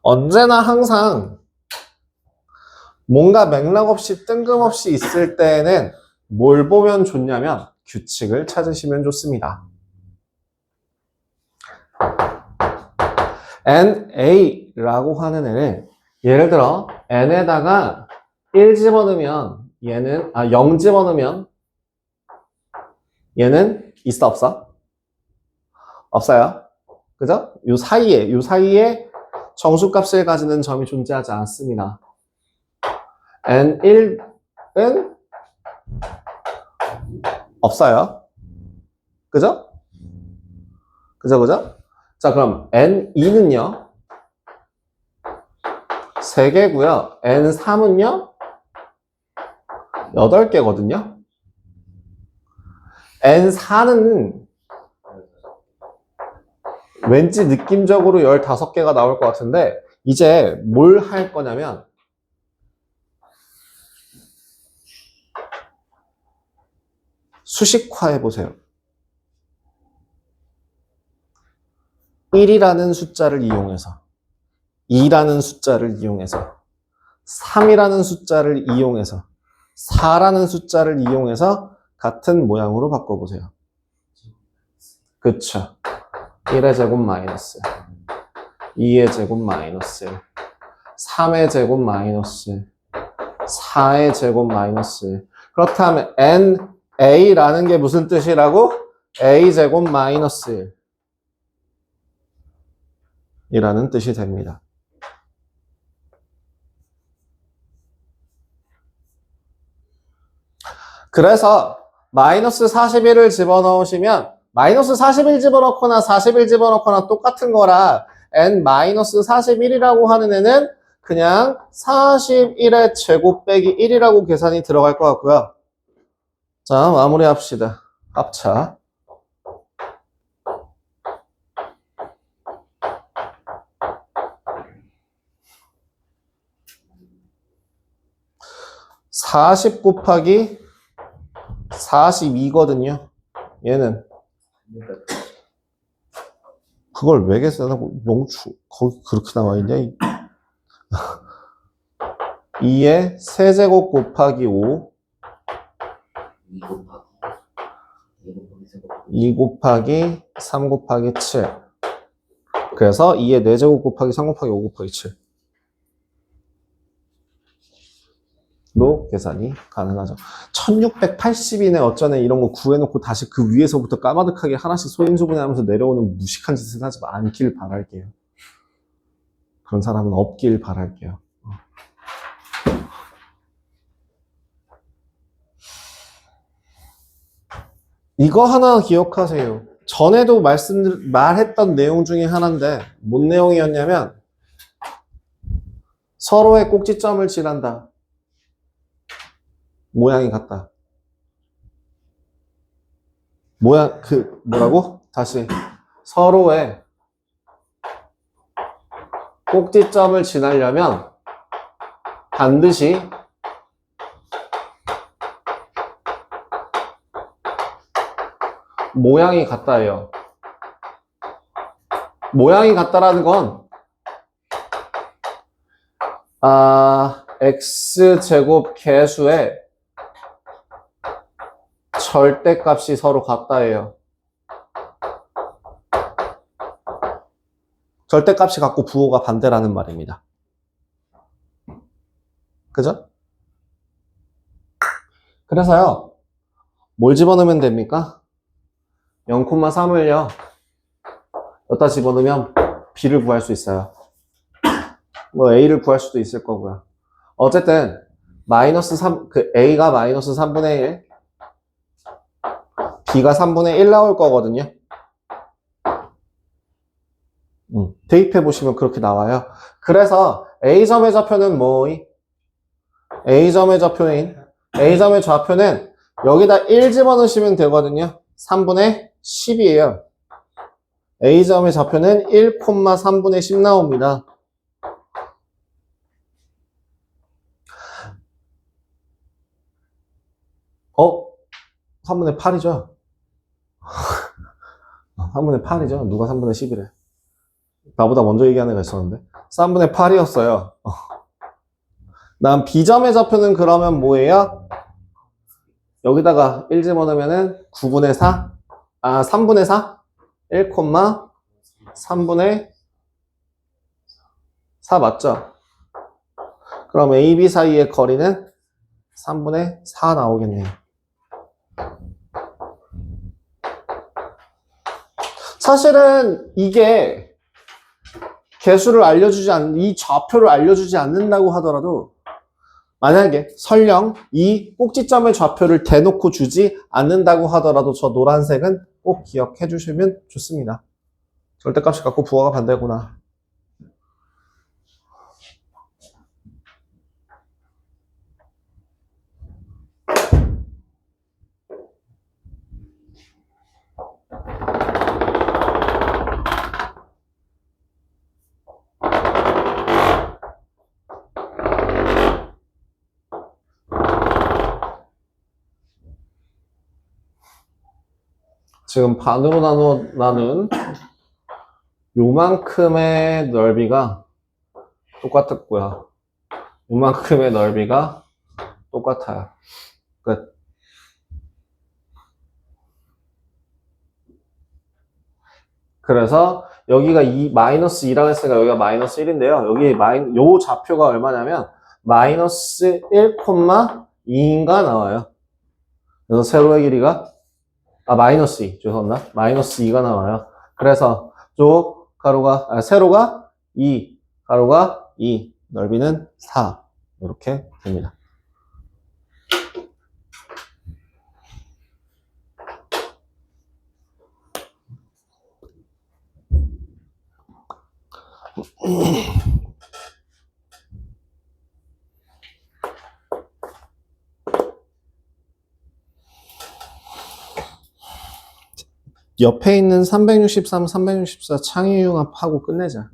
언제나 항상 뭔가 맥락 없이 뜬금없이 있을 때는 뭘 보면 좋냐면 규칙을 찾으시면 좋습니다. NA라고 하는 애를 예를 들어 N에다가 1 집어넣으면 얘는 0 집어넣으면 얘는 있어 없어? 없어요. 그죠? 요 사이에 정수값을 가지는 점이 존재하지 않습니다. N1은 없어요. 그죠? 그죠? 자, 그럼 N2는요? 3개고요. N3은요? 8개거든요. N4는 왠지 느낌적으로 15개가 나올 것 같은데 이제 뭘 할 거냐면 수식화해 보세요. 1이라는 숫자를 이용해서 2라는 숫자를 이용해서 3이라는 숫자를 이용해서 4라는 숫자를 이용해서 같은 모양으로 바꿔보세요. 그쵸? 1의 제곱 마이너스 2의 제곱 마이너스 3의 제곱 마이너스 4의 제곱 마이너스 그렇다면 NA라는 게 무슨 뜻이라고? A제곱 마이너스 이라는 뜻이 됩니다. 그래서 마이너스 41을 집어넣으시면 마이너스 41 집어넣거나 41 집어넣거나 똑같은 거라 N-41이라고 하는 애는 그냥 41의 제곱 빼기 1이라고 계산이 들어갈 것 같고요. 자, 마무리합시다. 합차. (40) 곱하기 42거든요. 얘는 그걸 왜 계산하고 용추 거기 그렇게 나와있냐 2의 세제곱 곱하기 5 2 곱하기 3 곱하기 7 그래서 2의 4제곱 곱하기 3 곱하기 5 곱하기 7로 계산이 가능하죠. 1680이네 어쩌네 이런 거 구해놓고 다시 그 위에서부터 까마득하게 하나씩 소인수분해하면서 내려오는 무식한 짓을 하지 않길 바랄게요. 그런 사람은 없길 바랄게요. 이거 하나 기억하세요. 전에도 말했던 내용 중에 하나인데 뭔 내용이었냐면 서로의 꼭지점을 칠한다. 모양이 같다. 뭐라고? 다시. 서로의 꼭지점을 지나려면 반드시 모양이 같다예요. 모양이 같다라는 건 x제곱 계수의 절대값이 서로 같다예요. 절대값이 같고 부호가 반대라는 말입니다. 그죠? 그래서요, 뭘 집어넣으면 됩니까? 0,3을요, 여기다 집어넣으면 b를 구할 수 있어요. 뭐 a를 구할 수도 있을 거고요. 어쨌든 마이너스 3, a가 마이너스 3분의 1, b가 3분의 1 나올 거거든요. 대입해 보시면 그렇게 나와요. 그래서 a점의 좌표는 뭐이? a점의 좌표는 여기다 1 집어넣으시면 되거든요. 3분의 10이에요. a점의 좌표는 1,3분의 10 나옵니다. 어? 3분의 8이죠? 3분의 8이죠? 누가 3분의 10이래? 나보다 먼저 얘기하는 애가 있었는데 3분의 8이었어요. 다음 B점의 좌표는 그러면 뭐예요? 여기다가 1 집어넣으면은 9분의 4? 3분의 4? 1,3분의 4 맞죠? 그럼 A, B 사이의 거리는 3분의 4 나오겠네요. 사실은 이게 이 좌표를 알려주지 않는다고 하더라도 만약에 설령 이 꼭지점의 좌표를 대놓고 주지 않는다고 하더라도 저 노란색은 꼭 기억해 주시면 좋습니다. 절대값이 같고 부호가 반대구나. 지금 반으로 나눈 요만큼의 넓이가 똑같았고요. 요만큼의 넓이가 똑같아요. 끝. 그래서 여기가 마이너스 2라고 했으니까 여기가 마이너스 1인데요. 여기 요 좌표가 얼마냐면 마이너스 1,2인가 나와요. 그래서 세로의 길이가 마이너스 2, 죄송합니다. 마이너스 2가 나와요. 그래서 세로가 2, 가로가 2, 넓이는 4 이렇게 됩니다. 옆에 있는 363, 364 창의융합하고 끝내자.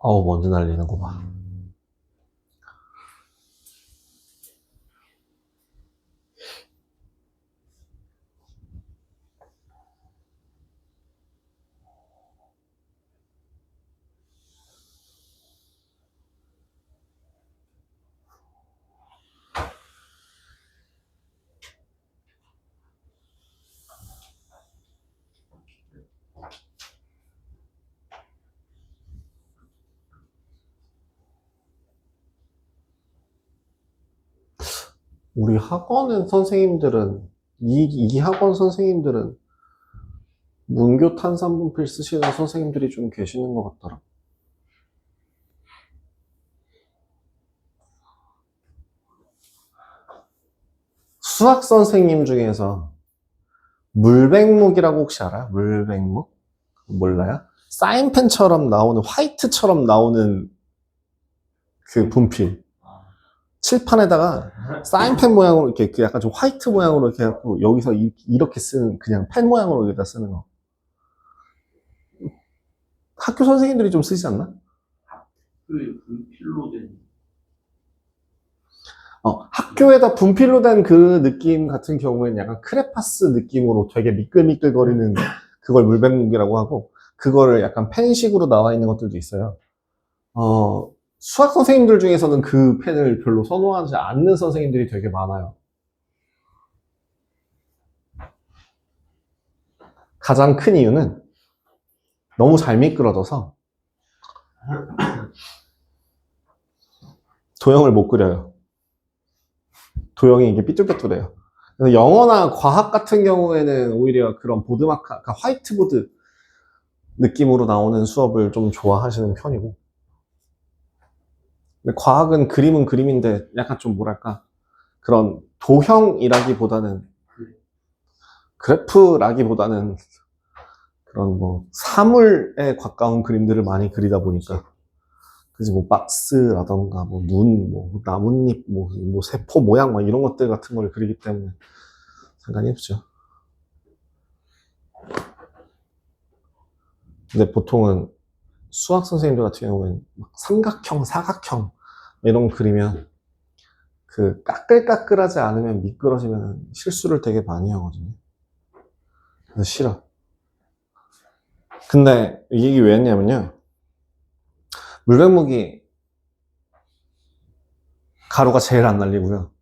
어우, 먼지 날리는 거 봐. 우리 학원의 선생님들은, 이 학원 선생님들은 문교 탄산분필 쓰시는 선생님들이 좀 계시는 것 같더라. 수학 선생님 중에서 물백목이라고 혹시 알아요? 물백목? 몰라요? 사인펜처럼 나오는, 화이트처럼 나오는 그 분필. 칠판에다가 사인펜 모양으로 이렇게 그 약간 좀 화이트 모양으로 이렇게 해갖고 여기서 이렇게 쓰는 그냥 펜 모양으로 여기다 쓰는 거. 학교 선생님들이 좀 쓰지 않나? 그 분필로 된 학교에다 분필로 된 그 느낌 같은 경우에는 약간 크레파스 느낌으로 되게 미끌미끌거리는 그걸 물백목이라고 하고, 그거를 약간 펜식으로 나와 있는 것들도 있어요. 수학 선생님들 중에서는 그 펜을 별로 선호하지 않는 선생님들이 되게 많아요. 가장 큰 이유는 너무 잘 미끄러져서 도형을 못 그려요. 도형이 이게 삐뚤빼뚤해요. 그래서 영어나 과학 같은 경우에는 오히려 그런 보드마크, 그러니까 화이트보드 느낌으로 나오는 수업을 좀 좋아하시는 편이고, 근데 과학은 그림은 그림인데 약간 좀 뭐랄까, 그런 도형이라기보다는, 그래프라기보다는 그런 뭐 사물에 가까운 그림들을 많이 그리다 보니까, 그지, 뭐 박스라던가 뭐 눈, 뭐 나뭇잎, 뭐 세포 모양 뭐 이런 것들 같은 걸 그리기 때문에 상관이 없죠. 근데 보통은 수학 선생님들 같은 경우는 막 삼각형, 사각형 이런 거 그리면 그 까끌까끌하지 않으면 미끄러지면 실수를 되게 많이 하거든요. 그래서 싫어. 근데 이 얘기 왜 했냐면요. 물백목이 가루가 제일 안 날리고요.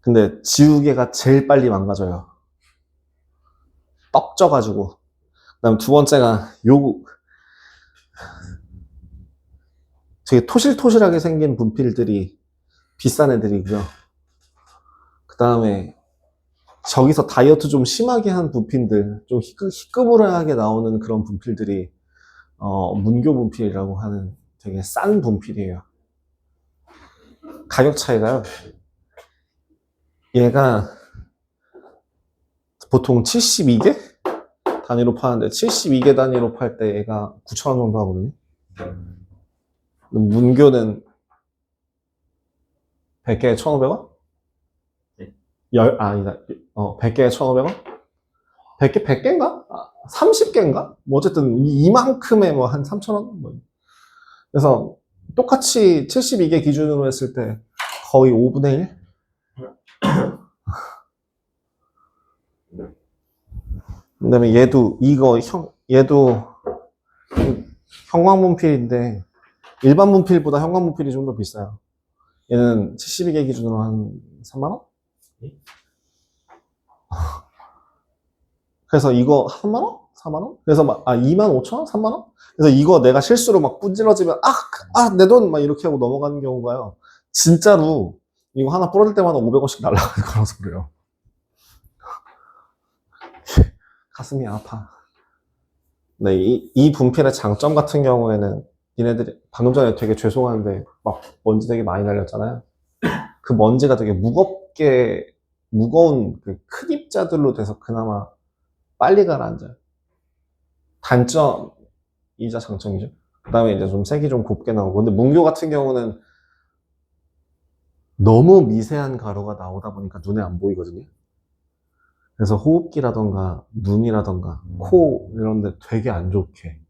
근데 지우개가 제일 빨리 망가져요. 떡져가지고. 그 다음 두 번째가 되게 토실토실하게 생긴 분필들이 비싼 애들이고요. 그 다음에 저기서 다이어트 좀 심하게 한 분필들, 좀 희끄무레하게 나오는 그런 분필들이 문교 분필이라고 하는 되게 싼 분필이에요. 가격 차이가요. 얘가 보통 72개 단위로 파는데 72개 단위로 팔 때 얘가 9,000원 정도 하거든요. 문교는 100개에 1,500원? 아니다. 100개에 1,500원? 100개인가? 30개인가? 뭐 어쨌든 이만큼에 뭐 한 3,000원? 뭐. 그래서 똑같이 72개 기준으로 했을 때 거의 5분의 1? 그 다음에 얘도 형광분필인데 일반 분필보다 형광분필이 좀 더 비싸요. 얘는 72개 기준으로 한 3만원? 그래서 이거 3만원? 4만원? 그래서 25,000원? 3만원? 그래서 이거 내가 실수로 막 분질러지면 내 돈! 막 이렇게 하고 넘어가는 경우가요. 진짜로 이거 하나 부러질 때마다 500원씩 날라가는 거라서 그래요. 가슴이 아파. 네, 이 분필의 장점 같은 경우에는 얘네들이 방금 전에 되게 죄송한데 막 먼지 되게 많이 날렸잖아요. 그 먼지가 되게 무거운 그 큰 입자들로 돼서 그나마 빨리 가라앉아요. 단점이자 장점이죠. 그 다음에 이제 좀 색이 좀 곱게 나오고. 근데 문교 같은 경우는 너무 미세한 가루가 나오다 보니까 눈에 안 보이거든요. 그래서 호흡기라던가 눈이라던가 코 이런 데 되게 안 좋게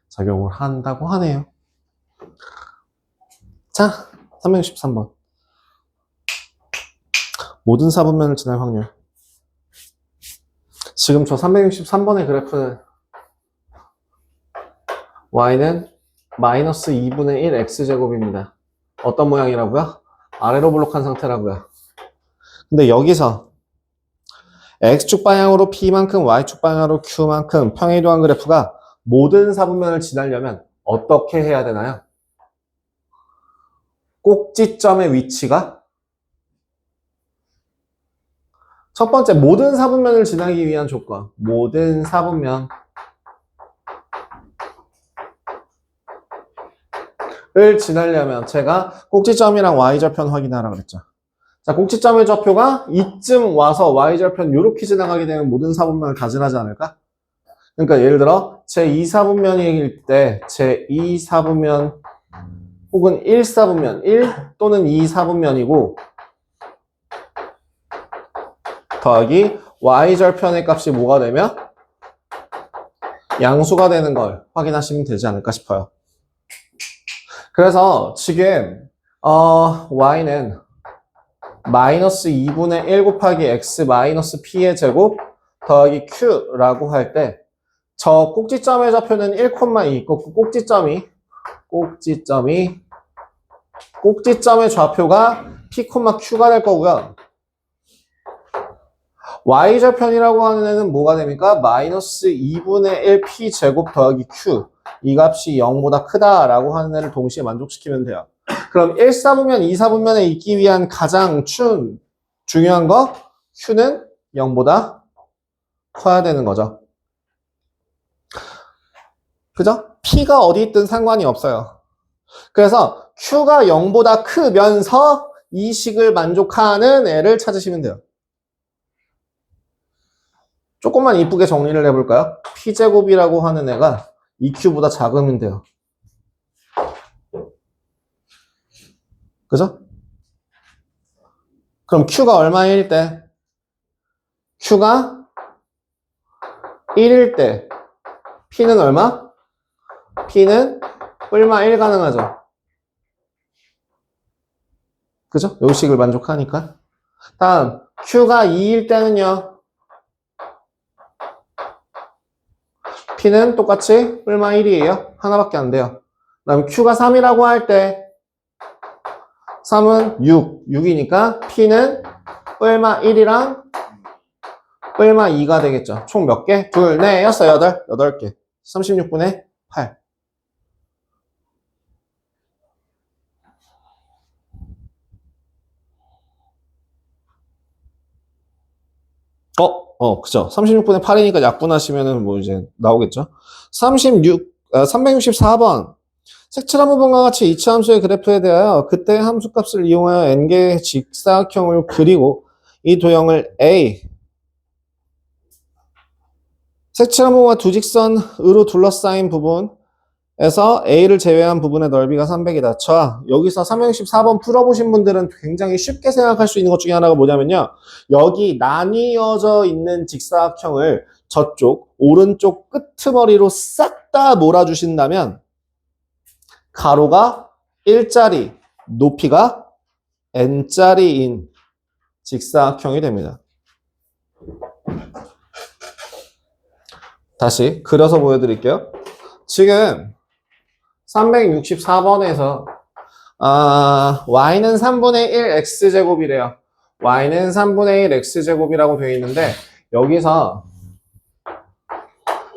작용을 한다고 하네요. 자, 363번. 모든 사분면을 지날 확률. 지금 저 363번의 그래프는 y는 마이너스 2분의 1 x제곱입니다. 어떤 모양이라고요? 아래로 블록한 상태라고요. 근데 여기서 x축 방향으로 p만큼 y축 방향으로 q만큼 평행이동한 그래프가 모든 사분면을 지나려면 어떻게 해야 되나요? 꼭지점의 위치가 첫 번째 모든 사분면을 지나기 위한 조건. 모든 사분면 을 지나려면 제가 꼭지점이랑 y절편 확인하라 그랬죠. 자, 꼭지점의 좌표가 이쯤 와서 y절편 요렇게 지나가게 되면 모든 사분면을 다 지나지 않을까? 그러니까 예를 들어 제2사분면일 때 제2사분면 혹은 1사분면 1 또는 2사분면이고 더하기 y절편의 값이 뭐가 되면 양수가 되는 걸 확인하시면 되지 않을까 싶어요. 그래서 지금 y는 마이너스 2분의 1 곱하기 x 마이너스 p의 제곱 더하기 q라고 할 때 저 꼭지점의 좌표는 1,2 있고 꼭지점의 좌표가 p, q가 될 거고요. y절편이라고 하는 애는 뭐가 됩니까? 마이너스 2분의 1 p 제곱 더하기 q 이 값이 0보다 크다라고 하는 애를 동시에 만족시키면 돼요. 그럼 1사분면, 2사분면에 있기 위한 가장 중요한 거 q는 0보다 커야 되는 거죠. 그죠? p가 어디 있든 상관이 없어요. 그래서 q가 0보다 크면서 이 식을 만족하는 애를 찾으시면 돼요. 조금만 이쁘게 정리를 해볼까요? p제곱이라고 하는 애가 2q보다 작으면 돼요. 그죠? 그럼 q가 얼마일 때? q가 1일 때 p는 얼마? p는 뿔마 1 가능하죠. 그죠? 요 식을 만족하니까. 다음 q가 2일 때는요. p는 똑같이 뿔마 1이에요. 하나밖에 안 돼요. 그다음 q가 3이라고 할 때 3은 6이니까 p는 뿔마 1이랑 뿔마 2가 되겠죠. 총 몇 개? 둘, 넷, 여섯, 여덟. 8개. 36분의 8. 그죠. 36분의 8이니까 약분하시면은 뭐 이제 나오겠죠. 364번. 색칠한 부분과 같이 이차함수의 그래프에 대하여 그때 함수값을 이용하여 n개의 직사각형을 그리고 이 도형을 A 색칠한 부분과 두 직선으로 둘러싸인 부분에서 A를 제외한 부분의 넓이가 300이다. 자, 여기서 364번 풀어보신 분들은 굉장히 쉽게 생각할 수 있는 것 중에 하나가 뭐냐면요. 여기 나뉘어져 있는 직사각형을 저쪽 오른쪽 끄트머리로 싹 다 몰아주신다면 가로가 1짜리, 높이가 n짜리인 직사각형이 됩니다. 다시 그려서 보여드릴게요. 지금 364번에서 y는 3분의 1 x제곱이래요. y는 3분의 1 x제곱이라고 되어 있는데 여기서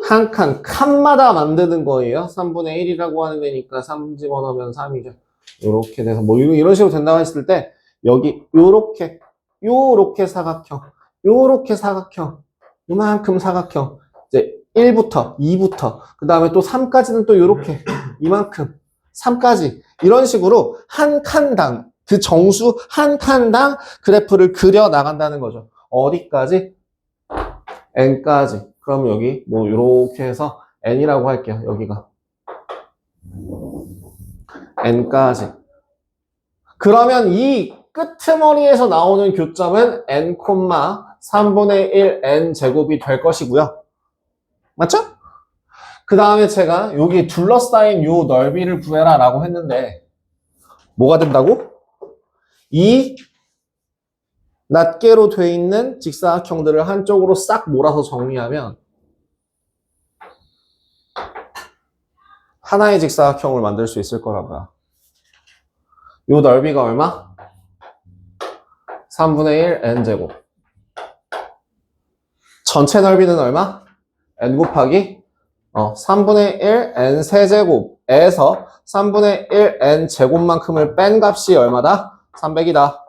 한 칸마다 만드는 거예요. 3분의 1이라고 하는 데니까 3 집어넣으면 3이죠. 요렇게 돼서 뭐 이런 식으로 된다고 했을 때 여기 요렇게 사각형, 요렇게 사각형, 요만큼 사각형 이제 1부터 2부터 그 다음에 또 3까지는 또 요렇게 이만큼 3까지 이런 식으로 한 칸당 그 정수 한 칸당 그래프를 그려 나간다는 거죠. 어디까지? n까지. 그럼 여기 뭐 요렇게 해서 n이라고 할게요. 여기가 n까지. 그러면 이 끄트머리에서 나오는 교점은 n, 3분의 1 n 제곱이 될 것이고요. 맞죠? 그 다음에 제가 여기 둘러싸인 요 넓이를 구해라 라고 했는데 뭐가 된다고? 이 낱개로 돼 있는 직사각형들을 한쪽으로 싹 몰아서 정리하면 하나의 직사각형을 만들 수 있을 거라고요. 요 넓이가 얼마? 3분의 1 n제곱. 전체 넓이는 얼마? n 곱하기 3분의 1 n 세제곱에서 3분의 1 n 제곱만큼을 뺀 값이 얼마다? 300이다.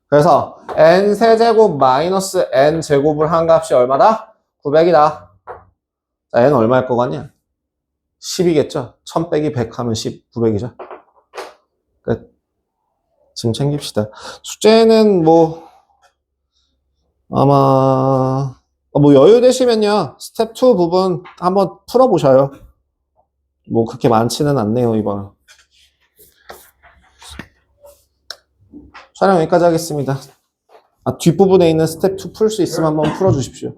그래서 n 세제곱 마이너스 n 제곱을 한 값이 얼마다? 900이다. 자, n은 얼마일 것 같냐? 10이겠죠? 1000 빼기 100 하면 10, 900이죠? 끝. 지금 챙깁시다. 숙제는 뭐 아마 뭐 여유 되시면요 스텝 2 부분 한번 풀어보셔요. 뭐 그렇게 많지는 않네요 이번. 촬영 여기까지 하겠습니다. 뒷부분에 있는 스텝 2 풀 수 있으면 한번 풀어주십시오.